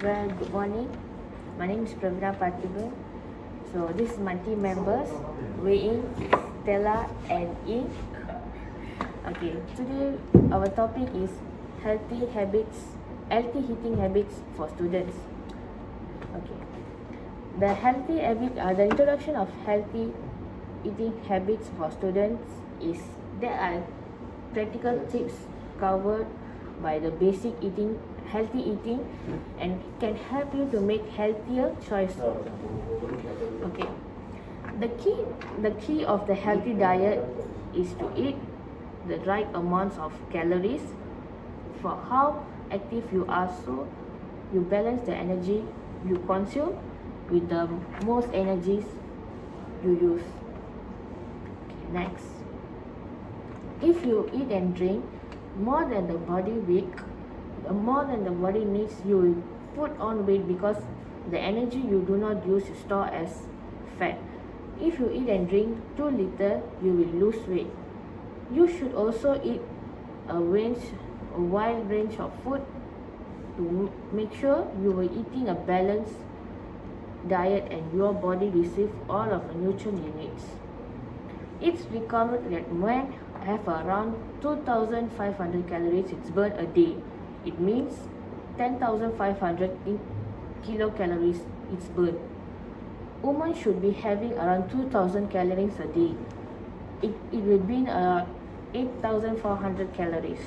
Well, good morning. My name is Pravina Parthiban. So this is my team members, Wei Ying, Stella and Ying. Okay, today our topic is healthy eating habits for students. Okay, the introduction of healthy eating habits for students is there are practical tips covered by the basic healthy eating, and can help you to make healthier choices. Okay, the key of the healthy diet is to eat the right amounts of calories for how active you are, so you balance the energy you consume with the most energies you use. Okay, next, if you eat and drink more than the body needs, you will put on weight because the energy you do not use is stored as fat. If you eat and drink too little, you will lose weight. You should also eat a wide range of food to make sure you are eating a balanced diet and your body receives all of the nutrients it needs. It's recommended that men have around 2,500 calories it's burned a day. It means 10,500 kilocalories it's burned. Women should be having around 2,000 calories a day. It will be 8,400 calories.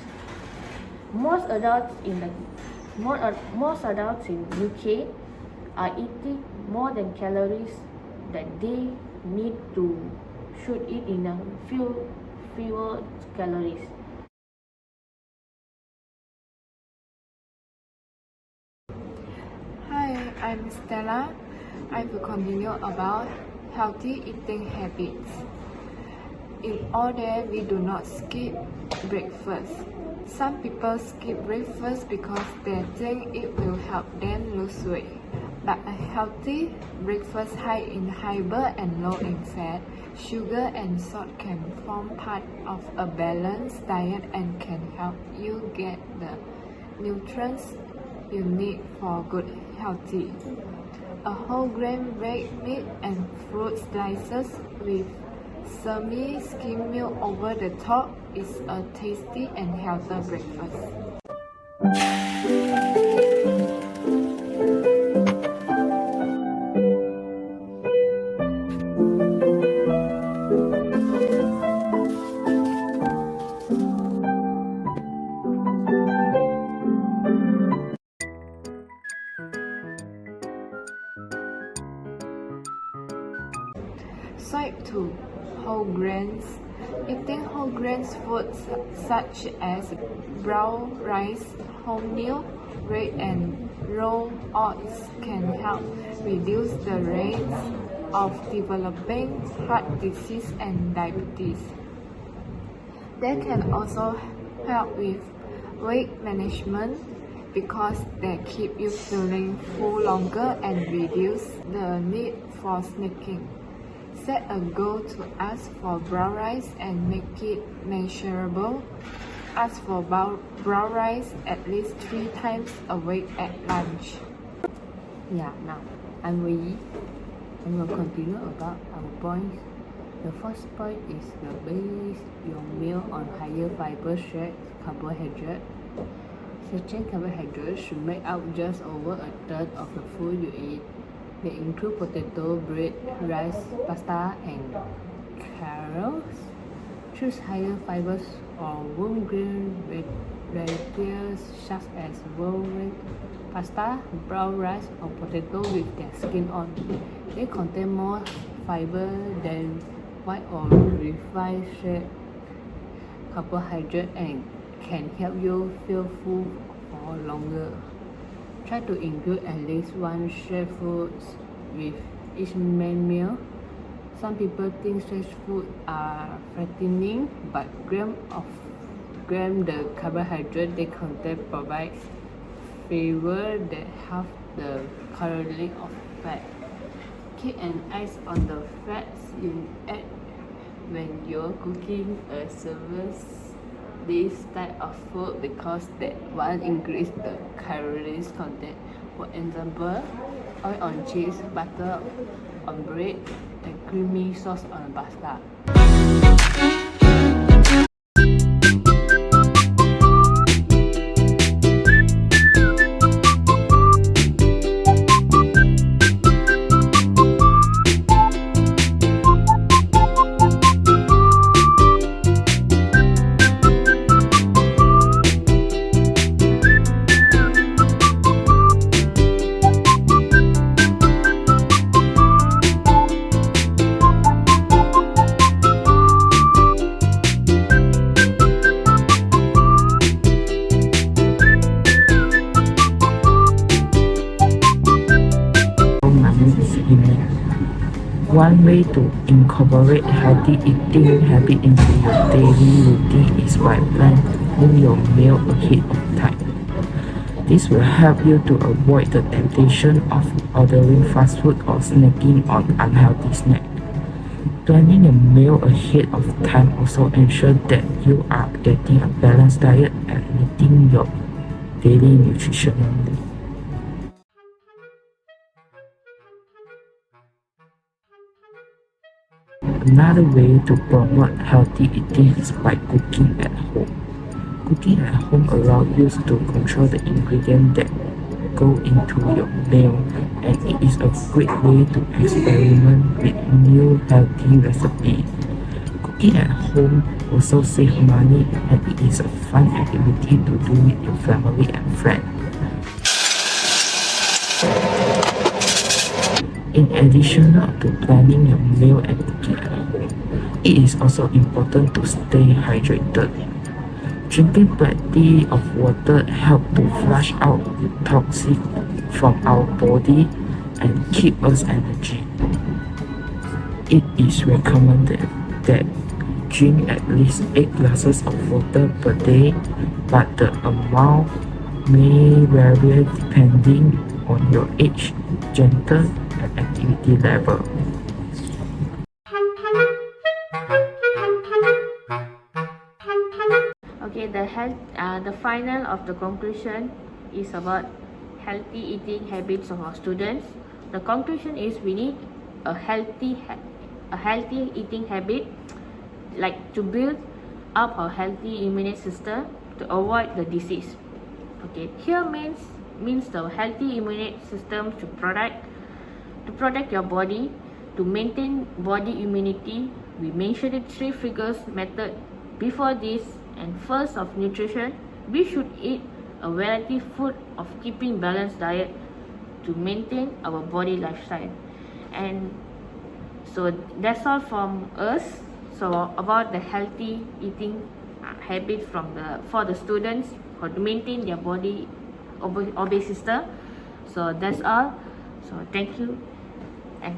Most adults in UK are eating more than calories that they should eat in a fewer calories. Hi, I'm Stella. I will continue about healthy eating habits. In order, we do not skip breakfast. Some people skip breakfast because they think it will help them lose weight. But a healthy breakfast high in fiber and low in fat, sugar and salt can form part of a balanced diet and can help you get the nutrients you need for good healthy. A whole grain red meat and fruit slices with semi-skim milk over the top is a tasty and healthy breakfast. Switch to whole grains. Eating whole grains foods such as brown rice, wholemeal, red and raw oats can help reduce the rates of developing heart disease and diabetes. They can also help with weight management because they keep you feeling full longer and reduce the need for snacking. Set a goal to ask for brown rice and make it measurable. Ask for brown rice at least 3 times a week at lunch. Yeah, now I'm Wei Yi and we'll continue about our points. The first point is the base your meal on higher fiber source carbohydrate. Certain carbohydrates should make up just over a third of the food you eat. They include potato, bread, rice, pasta, and carrots. Choose higher fibers or whole grain varieties such as whole wheat pasta, brown rice, or potato with their skin on. They contain more fiber than white or refined carbohydrate and can help you feel full for longer. Try to include at least one shared food with each main meal. Some people think such food are fattening, but gram the carbohydrate they contain provides flavor that half the calorie of fat. Keep an eye on the fats you add when you're cooking a service this type of food because that one increase the calories content For example, oil on cheese, butter on bread, and creamy sauce on pasta. One way to incorporate healthy eating habit into your daily routine is by planning your meal ahead of time. This will help you to avoid the temptation of ordering fast food or snacking on unhealthy snacks. Planning a meal ahead of time also ensures that you are getting a balanced diet and meeting your daily nutritional needs. Another way to promote healthy eating is by cooking at home. Cooking at home allows you to control the ingredients that go into your meal, and it is a great way to experiment with new healthy recipes. Cooking at home also saves money, and it is a fun activity to do with your family and friends. In addition to planning your meal and cooking at home, it is also important to stay hydrated. Drinking plenty of water helps to flush out toxins from our body and keep us energy. It is recommended that drink at least 8 glasses of water per day, but the amount may vary depending on your age, gender, and activity level. Okay, the final of the conclusion is about healthy eating habits of our students. The conclusion is we need a healthy eating habit, like to build up a healthy immune system to avoid the disease. Okay, here means the healthy immune system to protect your body, to maintain body immunity. We mentioned the 3 figures method before this, and first of nutrition, we should eat a variety food of keeping balanced diet to maintain our body lifestyle. And so that's all from us. So about the healthy eating habit for the students for to maintain their body obese system. So that's all. So thank you and